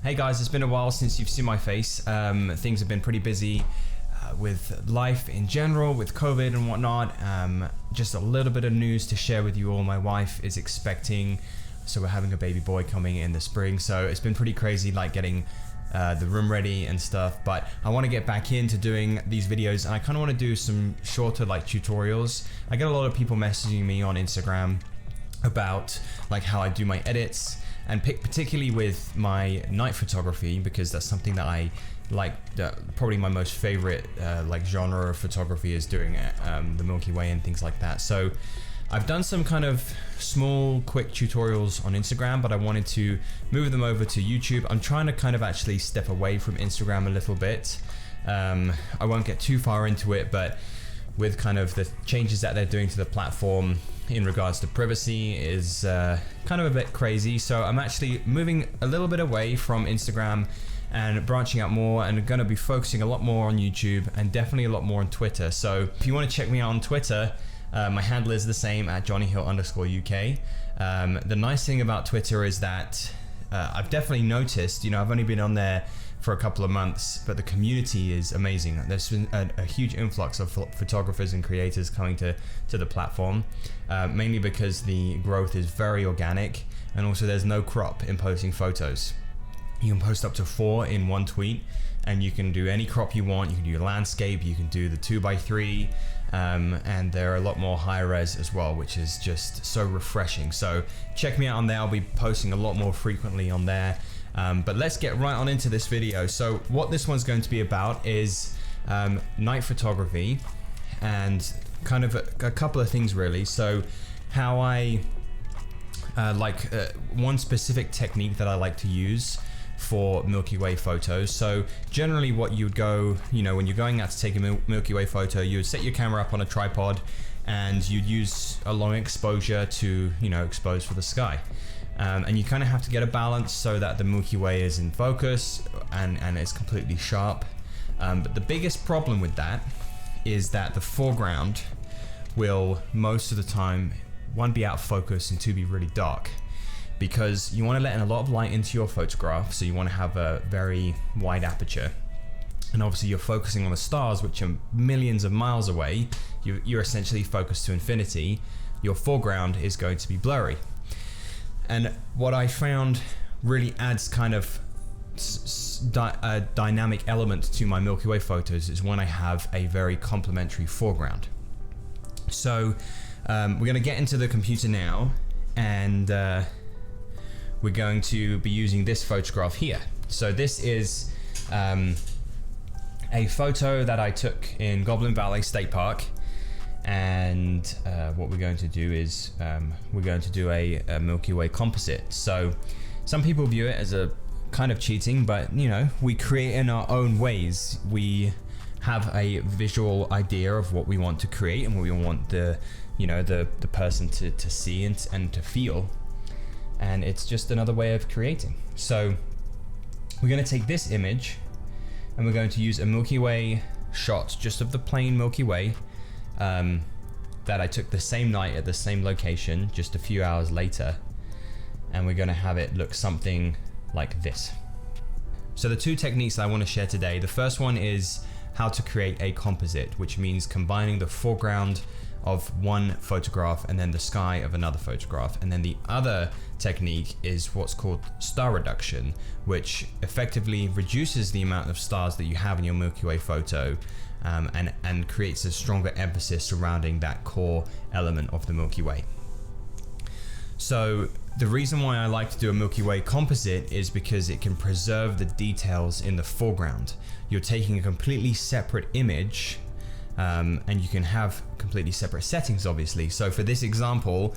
Hey guys, it's been a while since you've seen my face. Things have been pretty busy with life in general, with COVID and whatnot. Just a little bit of news to share with you all. My wife is expecting, so we're having a baby boy coming in the spring. So it's been pretty crazy, like getting the room ready and stuff. But I want to get back into doing these videos, and I kind of want to do some shorter like tutorials. I get a lot of people messaging me on Instagram about like how I do my edits, and particularly with my night photography, because that's something that I like. Probably my most favorite like genre of photography is doing the Milky Way and things like that. So I've done some kind of small quick tutorials on Instagram, but I wanted to move them over to YouTube. I'm trying to kind of actually step away from Instagram a little bit. I won't get too far into it, but with kind of the changes that they're doing to the platform in regards to privacy is kind of a bit crazy. So I'm actually moving a little bit away from Instagram and branching out more, and going to be focusing a lot more on YouTube and definitely a lot more on Twitter. So if you want to check me out on Twitter, my handle is the same at JohnnyHill_UK. The nice thing about Twitter is that I've definitely noticed, I've only been on there for a couple of months, but the community is amazing. There's been a huge influx of photographers and creators coming to the platform, mainly because the growth is very organic, and also there's no crop in posting photos. You can post up to 4 in one tweet, and you can do any crop you want. You can do landscape, you can do the 2x3, and they're a lot more high res as well, which is just so refreshing. So check me out on there. I'll be posting a lot more frequently on there. But let's get right on into this video. So what this one's going to be about is night photography, and kind of a couple of things really. So how I one specific technique that I like to use for Milky Way photos. So generally what you would go, when you're going out to take a Milky Way photo, you would set your camera up on a tripod and you'd use a long exposure to, expose for the sky. And you kind of have to get a balance so that the Milky Way is in focus and it's completely sharp. But the biggest problem with that is that the foreground will most of the time, one, be out of focus, and two, be really dark, because you want to let in a lot of light into your photograph. So you want to have a very wide aperture. And obviously you're focusing on the stars, which are millions of miles away. You're essentially focused to infinity. Your foreground is going to be blurry. And what I found really adds kind of a dynamic element to my Milky Way photos is when I have a very complementary foreground. So we're going to get into the computer now, and we're going to be using this photograph here. So this is a photo that I took in Goblin Valley State Park. And what we're going to do is we're going to do a Milky Way composite. So some people view it as a kind of cheating, but we create in our own ways. We have a visual idea of what we want to create and what we want the person to see and to feel, and it's just another way of creating. So we're going to take this image and we're going to use a Milky Way shot just of the plain Milky Way that I took the same night at the same location just a few hours later, and we're going to have it look something like this. So the two techniques that I want to share today, the first one is how to create a composite, which means combining the foreground of one photograph and then the sky of another photograph. And then the other technique is what's called star reduction, which effectively reduces the amount of stars that you have in your Milky Way photo, and creates a stronger emphasis surrounding that core element of the Milky Way. So the reason why I like to do a Milky Way composite is because it can preserve the details in the foreground. You're taking a completely separate image, and you can have completely separate settings, obviously. So for this example,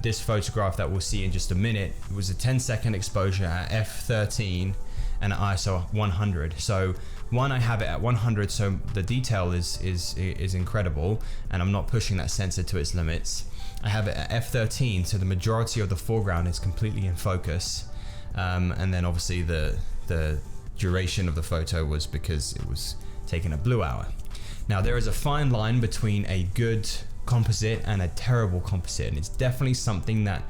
this photograph that we'll see in just a minute, it was a 10-second exposure at f13 and at ISO 100. So I have it at 100, so the detail is incredible, and I'm not pushing that sensor to its limits. I have it at f13, so the majority of the foreground is completely in focus, and then obviously the duration of the photo was because it was taken at blue hour. Now there is a fine line between a good composite and a terrible composite, and it's definitely something that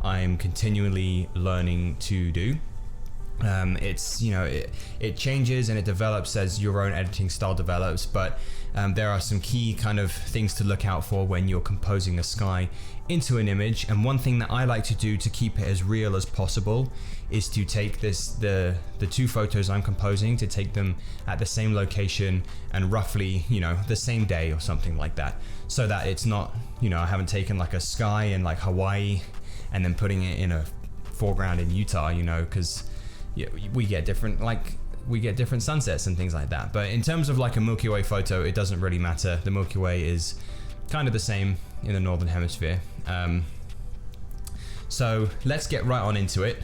I'm continually learning to do. It's, you know, it changes and it develops as your own editing style develops, but there are some key kind of things to look out for when you're composing a sky into an image. And one thing that I like to do to keep it as real as possible is to take the two photos I'm composing, to take them at the same location and roughly, you know, the same day or something like that, so that it's not, you know, I haven't taken like a sky in like Hawaii and then putting it in a foreground in Utah, you know, because we get different sunsets and things like that. But in terms of like a Milky Way photo, it doesn't really matter. The Milky Way is kind of the same in the northern hemisphere. So let's get right on into it.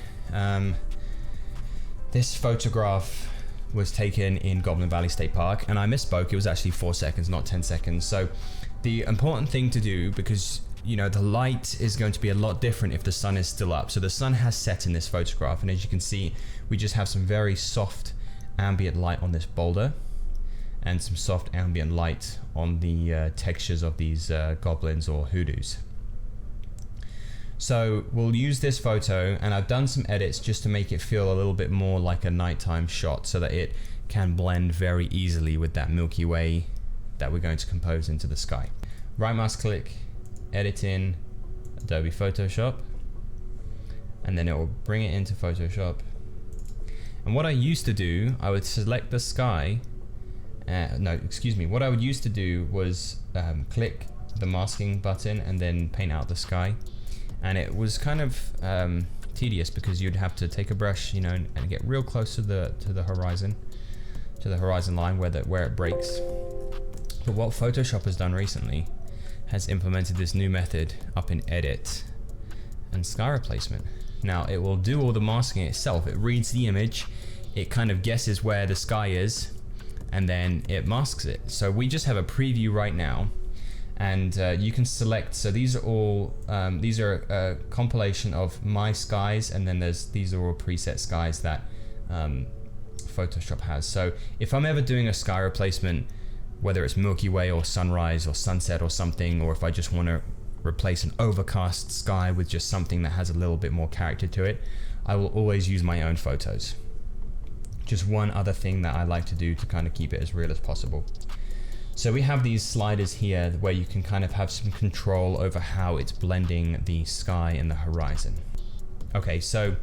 This photograph was taken in Goblin Valley State Park, and I misspoke, it was actually 4 seconds, not 10 seconds. So the important thing to do, because you know the light is going to be a lot different if the sun is still up. So the sun has set in this photograph, and as you can see, we just have some very soft ambient light on this boulder and some soft ambient light on the textures of these goblins or hoodoos. So we'll use this photo, and I've done some edits just to make it feel a little bit more like a nighttime shot so that it can blend very easily with that Milky Way that we're going to compose into the sky. Right mouse click, edit in Adobe Photoshop, and then it will bring it into Photoshop. And what I used to do, I would select the sky. What I would used to do was click the masking button and then paint out the sky. And it was kind of tedious because you'd have to take a brush, you know, and get real close to the horizon line where it breaks. But what Photoshop has done recently has implemented this new method up in Edit and Sky Replacement. Now it will do all the masking itself. It reads the image, it kind of guesses where the sky is, and then it masks it. So we just have a preview right now, and you can select. So these are all these are a compilation of my skies, and then these are all preset skies that Photoshop has. So if I'm ever doing a sky replacement, whether it's Milky Way or sunrise or sunset or something, or if I just want to replace an overcast sky with just something that has a little bit more character to it, I will always use my own photos. Just one other thing that I like to do to kind of keep it as real as possible. So we have these sliders here where you can kind of have some control over how it's blending the sky and the horizon. Okay, so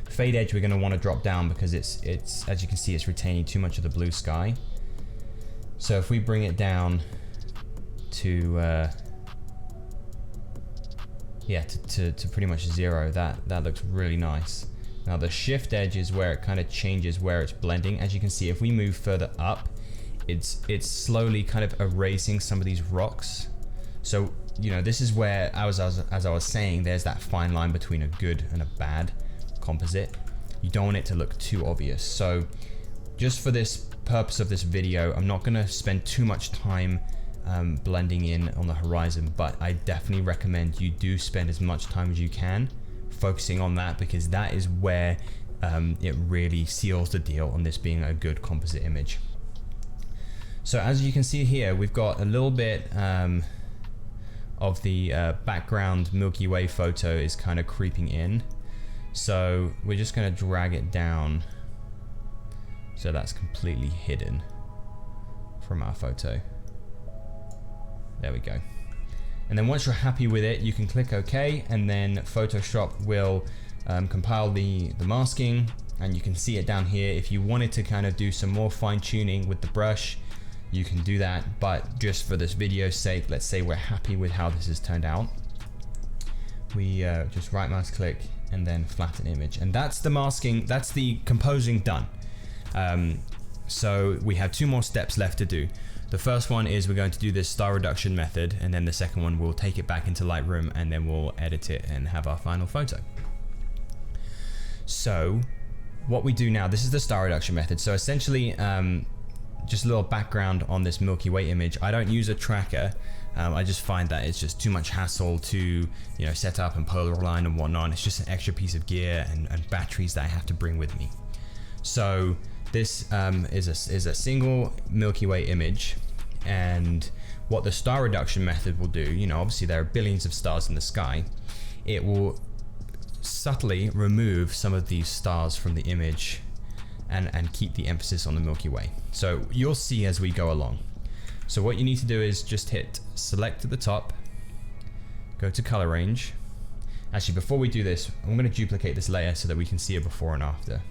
fade edge we're going to want to drop down because it's as you can see, it's retaining too much of the blue sky. So if we bring it down to to pretty much 0, that looks really nice. Now the shift edge is where it kind of changes where it's blending. As you can see, if we move further up, it's slowly kind of erasing some of these rocks. So, you know, this is where, as I was saying, there's that fine line between a good and a bad composite. You don't want it to look too obvious. So just for this purpose of this video, I'm not going to spend too much time blending in on the horizon, but I definitely recommend you do spend as much time as you can focusing on that, because that is where it really seals the deal on this being a good composite image. So as you can see here, we've got a little bit of the background Milky Way photo is kind of creeping in. So we're just going to drag it down so that's completely hidden from our photo. There we go. And then once you're happy with it, you can click OK, and then Photoshop will compile the masking, and you can see it down here. If you wanted to kind of do some more fine tuning with the brush, you can do that, but just for this video's sake, let's say we're happy with how this has turned out. We just right mouse click and then flatten image, and that's the masking, that's the composing done. So we have 2 more steps left to do. The first one is we're going to do this star reduction method, and then the second one we'll take it back into Lightroom and then we'll edit it and have our final photo. So what we do now, this is the star reduction method. So essentially, just a little background on this Milky Way image. I don't use a tracker. I just find that it's just too much hassle to, you know, set up and polar align and whatnot. It's just an extra piece of gear and batteries that I have to bring with me. So this is a single Milky Way image, and what the star reduction method will do, you know, obviously there are billions of stars in the sky. It will subtly remove some of these stars from the image and keep the emphasis on the Milky Way. So you'll see as we go along. So what you need to do is just hit select at the top, go to color range. Actually, before we do this, I'm going to duplicate this layer so that we can see a before and after.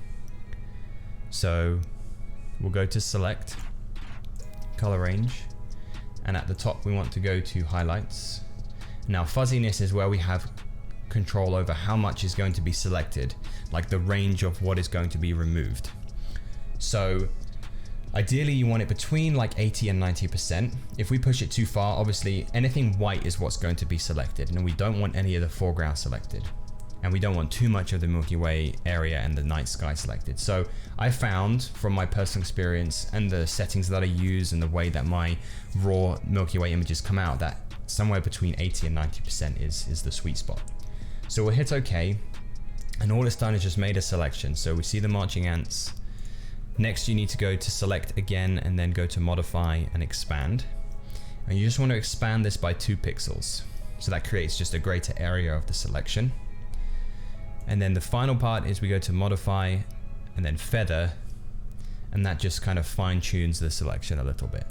So we'll go to select, color range, and at the top we want to go to highlights. Now fuzziness is where we have control over how much is going to be selected, like the range of what is going to be removed. So ideally you want it between like 80 and 90%. If we push it too far, obviously anything white is what's going to be selected, and we don't want any of the foreground selected. And we don't want too much of the Milky Way area and the night sky selected. So I found from my personal experience and the settings that I use and the way that my raw Milky Way images come out, that somewhere between 80 and 90% is the sweet spot. So we'll hit OK, and all it's done is just made a selection. So we see the marching ants. Next you need to go to select again and then go to modify and expand. And you just want to expand this by 2 pixels. So that creates just a greater area of the selection. And then the final part is we go to modify and then feather, and that just kind of fine tunes the selection a little bit.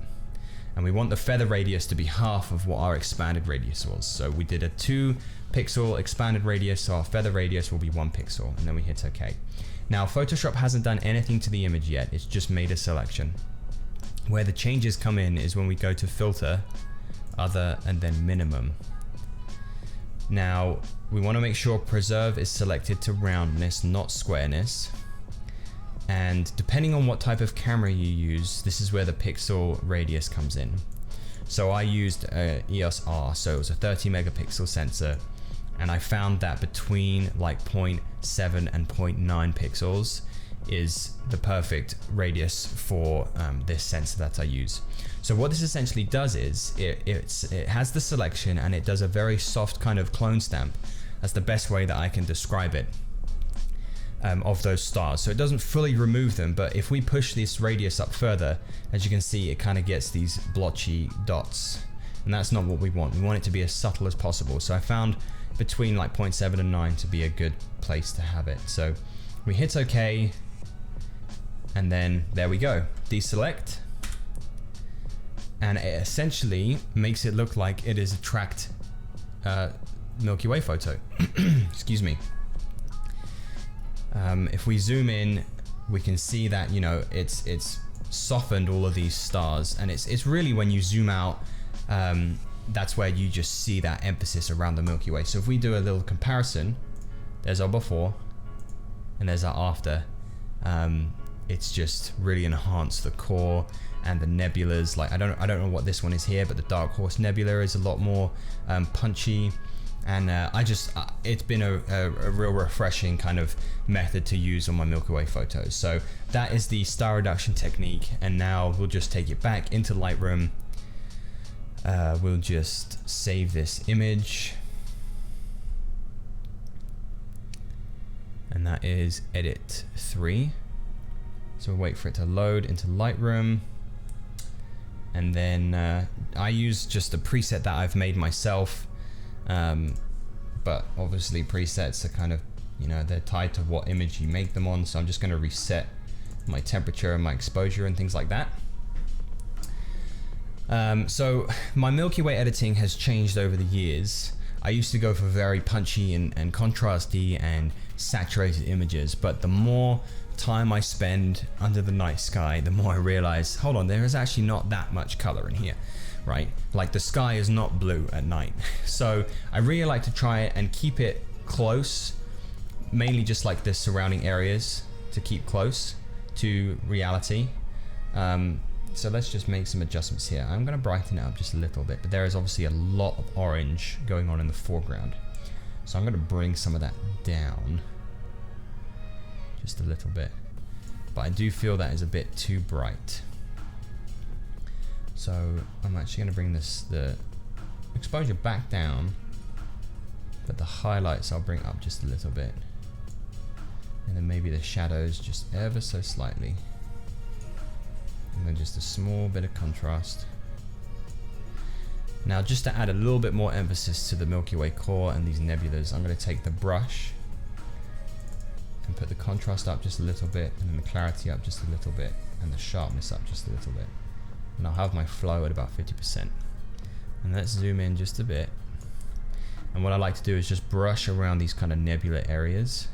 And we want the feather radius to be half of what our expanded radius was. So we did a 2 pixel expanded radius, so our feather radius will be 1 pixel, and then we hit OK. Now Photoshop hasn't done anything to the image yet, it's just made a selection. Where the changes come in is when we go to filter, other, and then minimum. Now we want to make sure preserve is selected to roundness, not squareness. And depending on what type of camera you use, this is where the pixel radius comes in. So I used a EOS R, so it was a 30 megapixel sensor, and I found that between like 0.7 and 0.9 pixels is the perfect radius for this sensor that I use. So what this essentially does is it has the selection, and it does a very soft kind of clone stamp. That's the best way that I can describe it, of those stars. So it doesn't fully remove them, but if we push this radius up further, as you can see, it kind of gets these blotchy dots, and that's not what we want. We want it to be as subtle as possible. So I found between like 0.7 and 9 to be a good place to have it. So we hit OK, and then there we go, deselect, and it essentially makes it look like it is a tracked Milky Way photo. Excuse me. If we zoom in, we can see that, you know, it's softened all of these stars, and it's really when you zoom out, that's where you just see that emphasis around the Milky Way. So if we do a little comparison, there's our before and there's our after. It's just really enhanced the core and the nebulas. Like I don't know what this one is here, but the Dark Horse Nebula is a lot more punchy. And it's been a real refreshing kind of method to use on my Milky Way photos. So that is the star reduction technique, and now we'll just take it back into Lightroom. We'll just save this image, and that is edit 3. So we'll wait for it to load into Lightroom, and then I use just a preset that I've made myself. But obviously presets are kind of, you know, they're tied to what image you make them on, so I'm just going to reset my temperature and my exposure and things like that. So my Milky Way editing has changed over the years. I used to go for very punchy and contrasty and saturated images, but the more time I spend under the night sky, the more I realize, hold on, there is actually not that much color in here. Right? Like the sky is not blue at night. So I really like to try and keep it close, mainly just like the surrounding areas, to keep close to reality. So let's just make some adjustments here. I'm going to brighten it up just a little bit, but there is obviously a lot of orange going on in the foreground. So I'm going to bring some of that down just a little bit. But I do feel that is a bit too bright. So I'm actually going to bring the exposure back down, but the highlights I'll bring up just a little bit, and then maybe the shadows just ever so slightly, and then just a small bit of contrast. Now just to add a little bit more emphasis to the Milky Way core and these nebulas, I'm going to take the brush and put the contrast up just a little bit, and then the clarity up just a little bit, and the sharpness up just a little bit. And I'll have my flow at about 50%. And let's zoom in just a bit. And what I like to do is just brush around these kind of nebula areas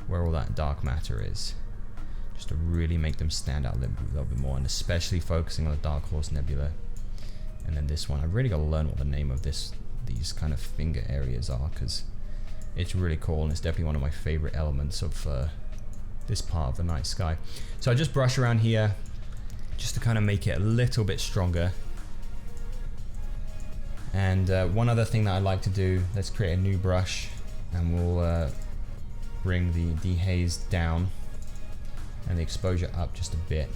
where all that dark matter is, just to really make them stand out a little bit more, and especially focusing on the Dark Horse Nebula. And then this one, I've really got to learn what the name of these kind of finger areas are, because it's really cool, and it's definitely one of my favorite elements of this part of the night sky. So I just brush around here just to kind of make it a little bit stronger. And one other thing that I like to do, let's create a new brush, and we'll bring the dehaze down and the exposure up just a bit.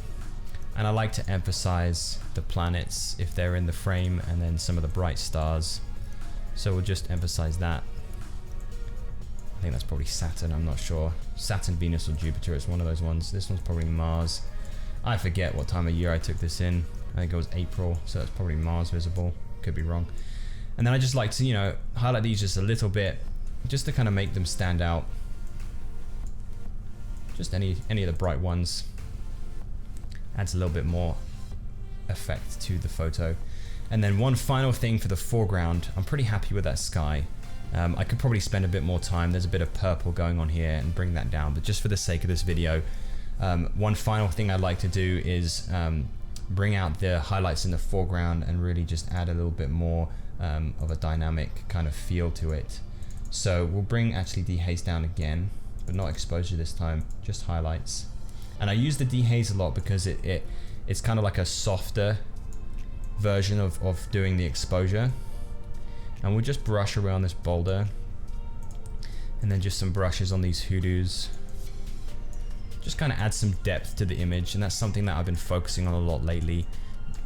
And I like to emphasize the planets if they're in the frame, and then some of the bright stars. So we'll just emphasize that. I think that's probably Saturn, I'm not sure. Saturn, Venus, or Jupiter, it's one of those ones. This one's probably Mars. I forget what time of year I took this in. I think it was April, so that's probably Mars visible. Could be wrong. And then I just like to, you know, highlight these just a little bit, just to kind of make them stand out. Just any of the bright ones. Adds a little bit more effect to the photo. And then one final thing for the foreground, I'm pretty happy with that sky. I could probably spend a bit more time. There's a bit of purple going on here, and bring that down, but just for the sake of this video, one final thing I'd like to do is bring out the highlights in the foreground and really just add a little bit more of a dynamic kind of feel to it. So we'll bring actually dehaze down again, but not exposure this time, just highlights. And I use the dehaze a lot because it's kind of like a softer version of doing the exposure. And we'll just brush around this boulder, and then just some brushes on these hoodoos. Just kind of add some depth to the image, and that's something that I've been focusing on a lot lately.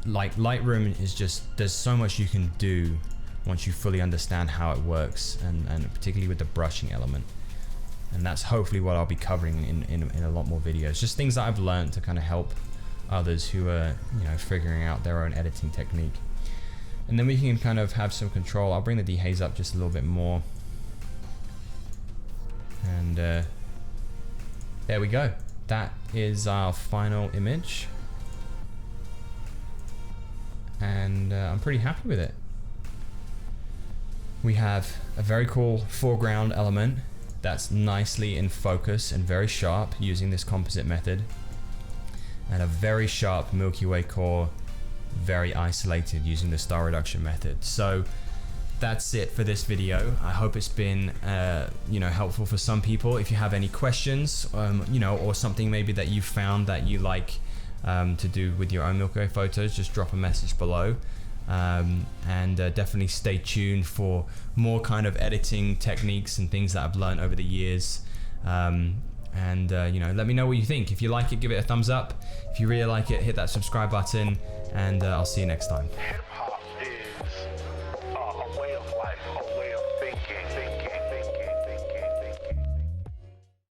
Like Lightroom is just, there's so much you can do once you fully understand how it works, and particularly with the brushing element. And that's hopefully what I'll be covering in a lot more videos. Just things that I've learned to kind of help others who are, you know, figuring out their own editing technique. And then we can kind of have some control. I'll bring the dehaze up just a little bit more. And there we go. That is our final image. And I'm pretty happy with it. We have a very cool foreground element that's nicely in focus and very sharp using this composite method. And a very sharp Milky Way core, very isolated using the star reduction method. So that's it for this video. I hope it's been you know, helpful for some people. If you have any questions, you know, or something maybe that you found that you like to do with your own Milky Way photos, just drop a message below. And definitely stay tuned for more kind of editing techniques and things that I've learned over the years. You know, let me know what you think. If you like it, give it a thumbs up. If you really like it, hit that subscribe button, and I'll see you next time.